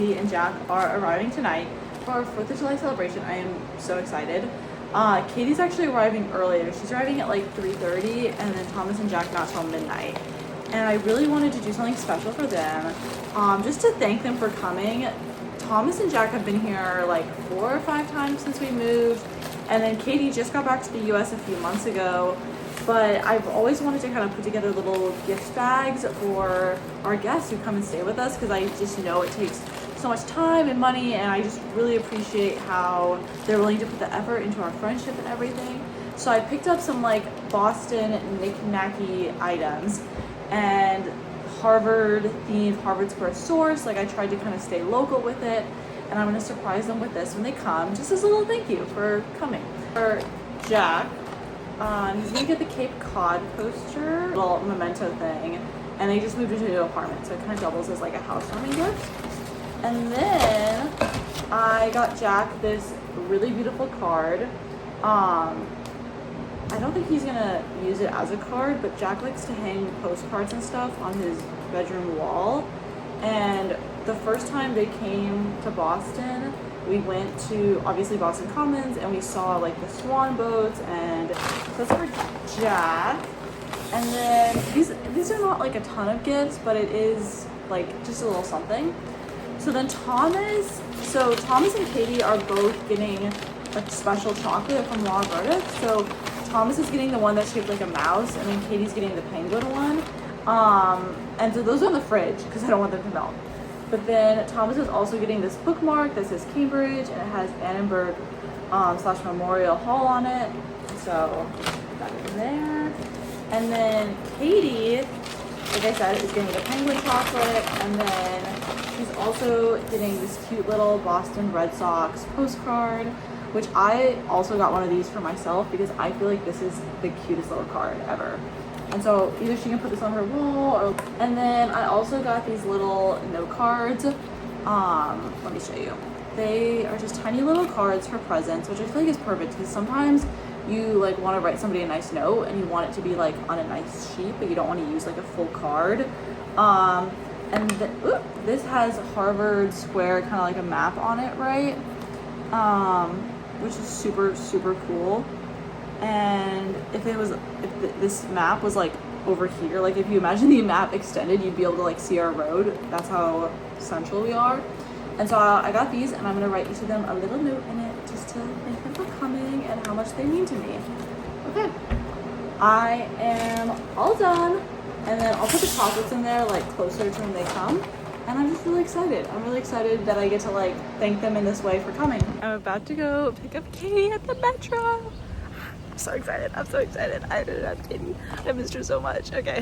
Katie and Jack are arriving tonight for our 4th of July celebration. I am so excited. Katie's actually arriving earlier. She's arriving at like 3:30, and then Thomas and Jack not till midnight. And I really wanted to do something special for them, just to thank them for coming. Thomas and Jack have been here like 4 or 5 times since we moved, and then Katie just got back to the US a few months ago. But I've always wanted to kind of put together little gift bags for our guests who come and stay with us, because I just know it takes so much time and money, and I just really appreciate how they're willing to put the effort into our friendship and everything. So I picked up some like Boston knick-knacky items and Harvard themed Harvard Square source. Like I tried to kind of stay local with it, and I'm gonna surprise them with this when they come, just as a little thank you for coming. For Jack, he's gonna get the Cape Cod poster, little memento thing, and they just moved into a new apartment, so it kind of doubles as like a housewarming gift. And then I got Jack this really beautiful card. I don't think he's gonna use it as a card, but Jack likes to hang postcards and stuff on his bedroom wall. And the first time they came to Boston, we went to obviously Boston Commons, and we saw like the swan boats, and so that's for Jack. And then these are not like a ton of gifts, but it is like just a little something. So then Thomas and Katie are both getting a special chocolate from Law Verdict. So Thomas is getting the one that's shaped like a mouse, and then Katie's getting the penguin one. And so those are in the fridge because I don't want them to melt. But then Thomas is also getting this bookmark that says Cambridge, and it has Annenberg / Memorial Hall on it. So that is there. And then Katie, like I said, is getting the penguin chocolate, and then she's also getting this cute little Boston Red Sox postcard, which I also got one of these for myself because I feel like this is the cutest little card ever. And so either she can put this on her wall, or, and then I also got these little note cards. Let me show you. They are just tiny little cards for presents, which I feel like is perfect because sometimes you like want to write somebody a nice note and you want it to be like on a nice sheet, but you don't want to use like a full card. And this has Harvard Square, kind of like a map on it, right? Which is super, super cool. And if this map was like over here, like if you imagine the map extended, you'd be able to like see our road. That's how central we are. And so I got these, and I'm gonna write each of them a little note in it just to thank them for coming and how much they mean to me. Okay, I am all done, and then I'll put the chocolates in there like closer to when they come. And I'm just really excited. I'm really excited that I get to like thank them in this way for coming. I'm about to go pick up Katie at the metro. I'm so excited. I'm so excited. I love Katie. I missed her so much. Okay.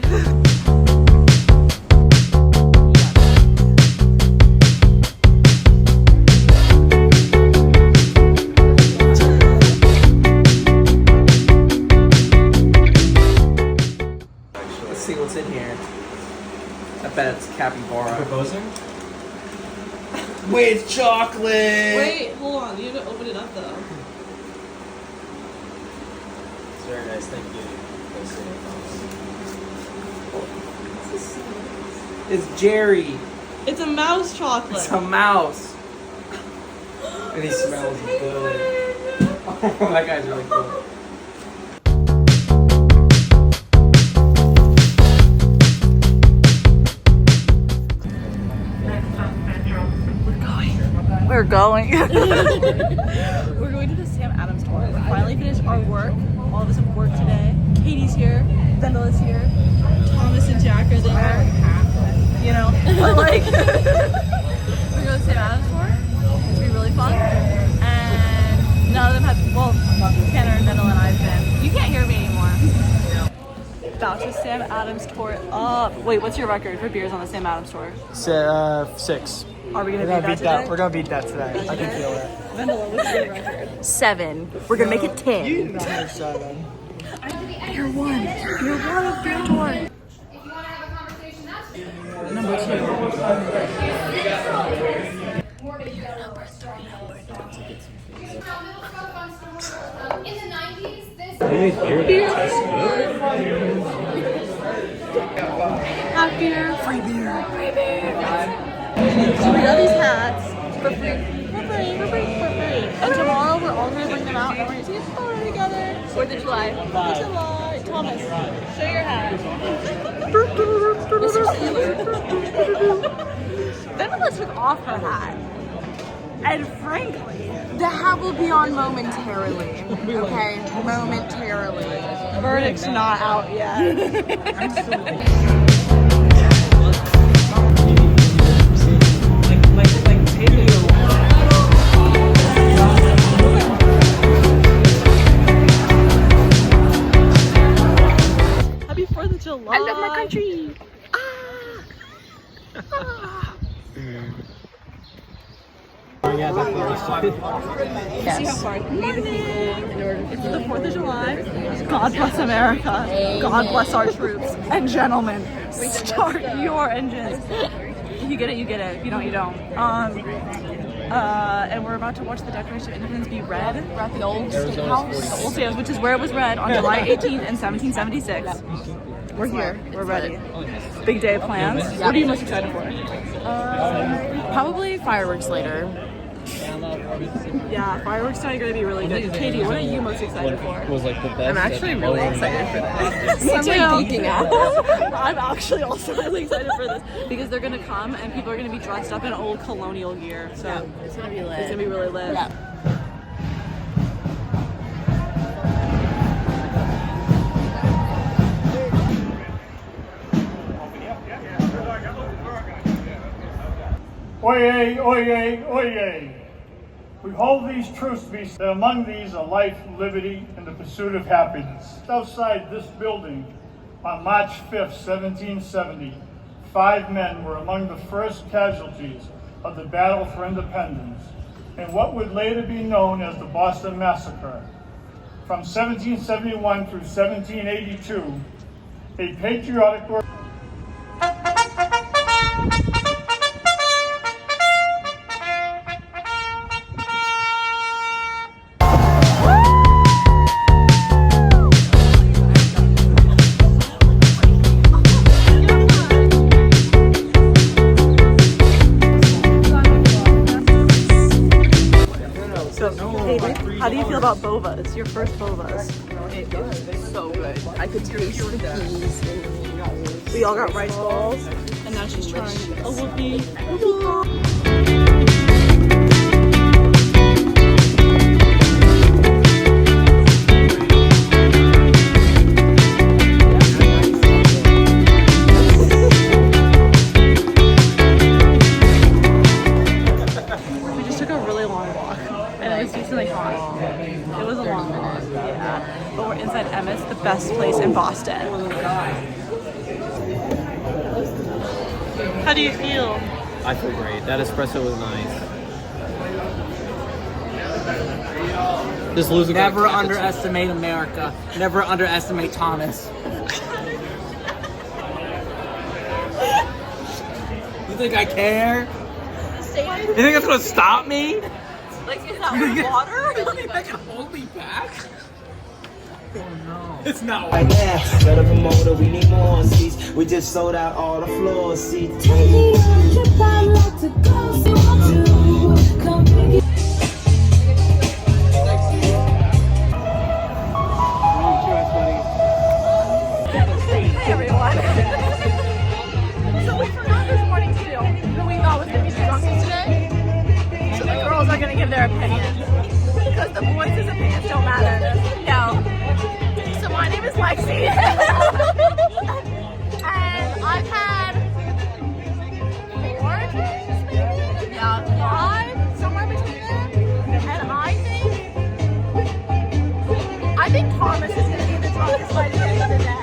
Let's see what's in here. I bet it's capybara. Proposing? With chocolate! Wait, hold on. You have to open it up though. It's very nice, thank you. It's Jerry. It's a mouse chocolate. It's a mouse. And he smells good. Oh, that guy's really cool. We're going. We're going to the Sam Adams tour. We finally finished our work. All of us have worked today. Katie's here. Vendel is here. Thomas and Jack are there. You know, but like, we're going to the Sam Adams tour. It's gonna be really fun. And none of them have. Well, Tanner and Vendel and I've been. You can't hear me anymore. About to Sam Adams tour up. Wait, what's your record for beers on the Sam Adams tour? 6. Are we gonna beat that today? We're gonna beat that today. I can feel it. Vendel, what's your record? 7. We're gonna make it 10. You did not have 7. You're 1. You're 1 of beer 1. If you want to have a conversation, that's Number 2. In the 90s, this Have beer. Free beer. Free beer. So we got these hats for free. And tomorrow we're all gonna bring them out and we're gonna take a photo together. 4th of July. 4th of July. Thomas, show your hat. Mr. Sailor. Then Emma took off her hat. And frankly, The hat will be on momentarily. Okay, momentarily. verdict's not out yet. Happy 4th of July. I love my country. See how far we the people it's the 4th of July. God bless America. God bless our troops. And gentlemen, start your engines. You get it, you get it. If you don't, you don't. And we're about to watch the Declaration of Independence be read. We're at the old state house. The old state house, which is where it was read on July 18th in 1776. We're here. We're ready. Big day of plans. What are you most excited for? Probably fireworks later. Yeah, fireworks tonight are going to be really good. Katie, what are you most excited for? Was like the best. I'm actually really excited for this. Me I'm too. like geeking out. I'm actually also really excited for this because they're going to come and people are going to be dressed up in old colonial gear. So It's gonna be lit. it's going to be really lit. Yeah. Oyez, oyez, oyez. We hold these truths to be that among these are life, liberty, and the pursuit of happiness. Outside this building, on March 5th, 1770, 5 men were among the first casualties of the battle for independence in what would later be known as the Boston Massacre. From 1771 through 1782, a patriotic work. So, David, how do you feel about boba? It's your first bovas. It is so good. I could taste the peas and We all got rice balls, and now she's trying a whoopie. We just took a really long walk, and it was decently hot. It was a long walk, yeah. But we're inside Emmett's, the best place in Boston. How do you feel? I feel great. That espresso was nice. Just losing. Never underestimate America. Never underestimate Thomas. You think I care? You think that's gonna stop me? Like, is that water? You think that can hold me back? Oh no. It's not Right now, set up a motor, we need more seats. We just sold out all the floor seats. Hey everyone. So we forgot this morning to do who we thought was going to be the drunkest today. So the girls are going to give their opinion. Because the boys' opinions don't matter. No. So my name is Lexi. And I've had 4 drinks maybe? Yeah, 5, somewhere between there. And I think Thomas is going to be the drunkest by the end of the day.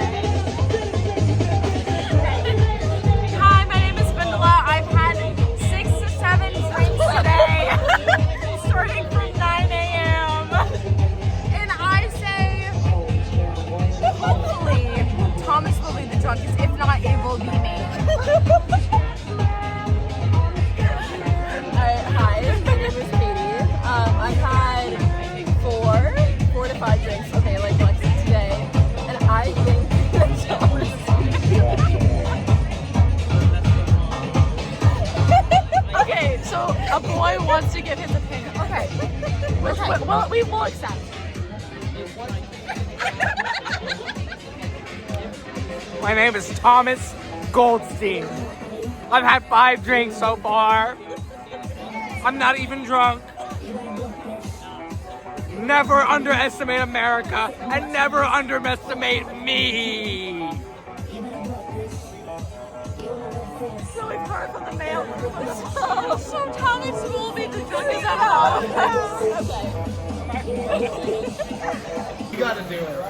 Hi, my name is Spindola. I've had 6 to 7 drinks today, starting from 9 a.m. And I say, hopefully, Thomas will be the drunkest. If not, it will be me. Hi, my name is Katie. I've had 4 to 5 drinks, okay, like Lexi today. And I We will accept. My name is Thomas Goldstein. I've had 5 drinks so far. I'm not even drunk. Never underestimate America and never underestimate me. So we've heard from the mail. So Thomas will be the drunkest at home. You gotta do it.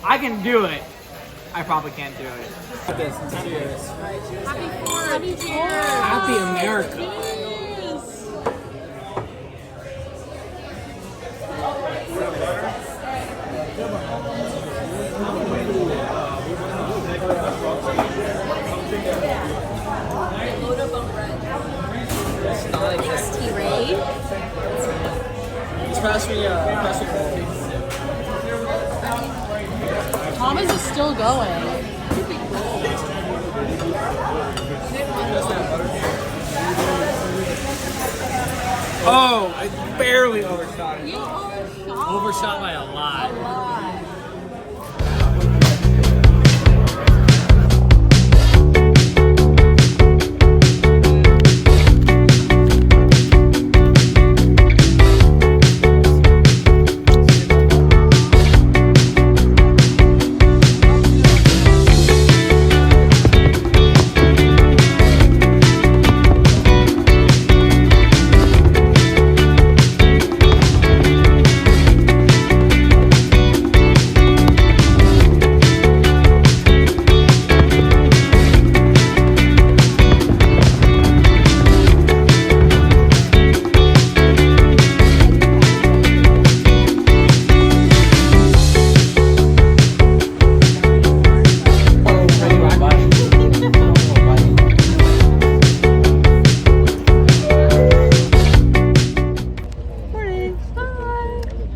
I can do it. I probably can't do it. Cheers. Happy America. Ray. Pass me Thomas is still going. Oh, I barely overshot it. overshot by a lot.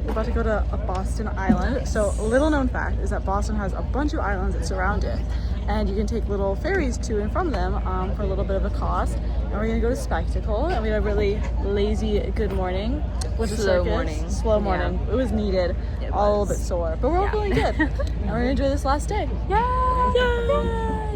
About to go to a Boston island. So little known fact is that Boston has a bunch of islands that surround it, and you can take little ferries to and from them for a little bit of a cost. And we're gonna go to Spectacle, and we had a really lazy good morning with the Slow circus. morning. Slow morning. It was needed. It All a was. bit sore, but we're all feeling good, and we're gonna enjoy this last day. Yay!